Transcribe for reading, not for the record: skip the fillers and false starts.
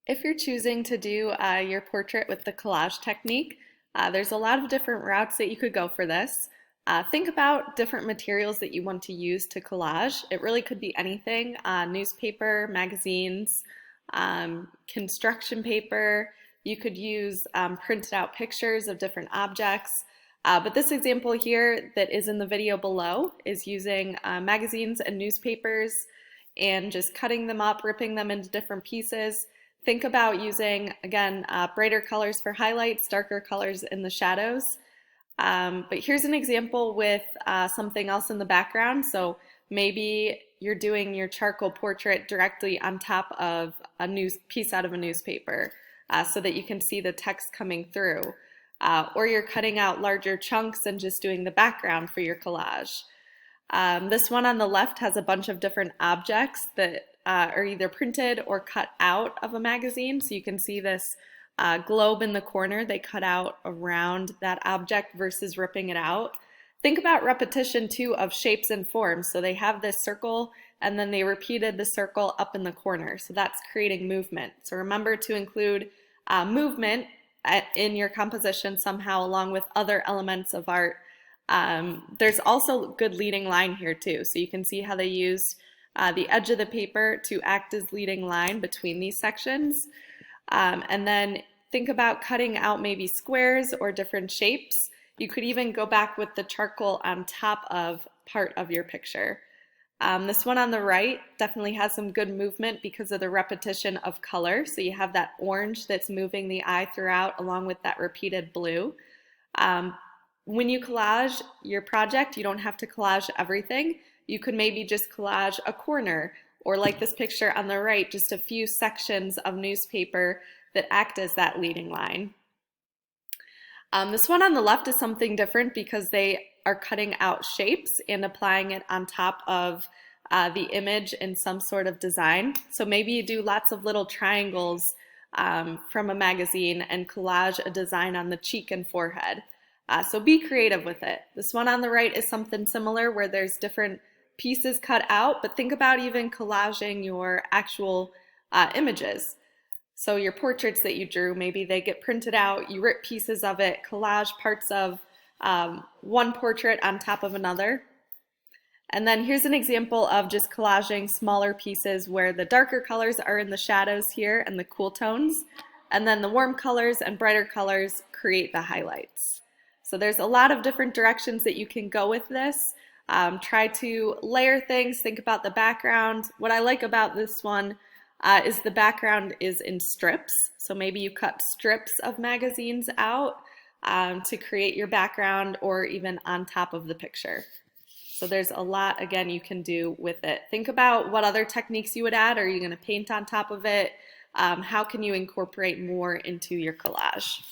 If you're choosing to do your portrait with the collage technique, there's a lot of different routes that you could go for this. Think about different materials that you want to use to collage. It really could be anything, newspaper, magazines, construction paper. You could use printed out pictures of different objects. But this example here that is in the video below is using magazines and newspapers and just cutting them up, ripping them into different pieces. Think about using, again, brighter colors for highlights, darker colors in the shadows. But here's an example with something else in the background. So maybe you're doing your charcoal portrait directly on top of a news piece out of a newspaper so that you can see the text coming through. Or you're cutting out larger chunks and just doing the background for your collage. This one on the left has a bunch of different objects that are either printed or cut out of a magazine. So you can see this globe in the corner they cut out around that object versus ripping it out. Think about repetition too of shapes and forms. So they have this circle and then they repeated the circle up in the corner. So that's creating movement. So remember to include movement in your composition somehow along with other elements of art. There's also good leading line here too. So you can see how they used the edge of the paper to act as leading line between these sections. And then think about cutting out maybe squares or different shapes. You could even go back with the charcoal on top of part of your picture. This one on the right definitely has some good movement because of the repetition of color. So you have that orange that's moving the eye throughout along with that repeated blue. When you collage your project, you don't have to collage everything. You could maybe just collage a corner, or like this picture on the right, just a few sections of newspaper that act as that leading line. This one on the left is something different because they are cutting out shapes and applying it on top of the image in some sort of design. So maybe you do lots of little triangles from a magazine and collage a design on the cheek and forehead. So be creative with it. This one on the right is something similar where there's different pieces cut out, but think about even collaging your actual images. So your portraits that you drew, maybe they get printed out, you rip pieces of it, collage parts of one portrait on top of another. And then here's an example of just collaging smaller pieces where the darker colors are in the shadows here and the cool tones, and then the warm colors and brighter colors create the highlights. So there's a lot of different directions that you can go with this. Try to layer things, think about the background. What I like about this one is the background is in strips. So maybe you cut strips of magazines out to create your background or even on top of the picture. So there's a lot, again, you can do with it. Think about what other techniques you would add. Are you going to paint on top of it? How can you incorporate more into your collage?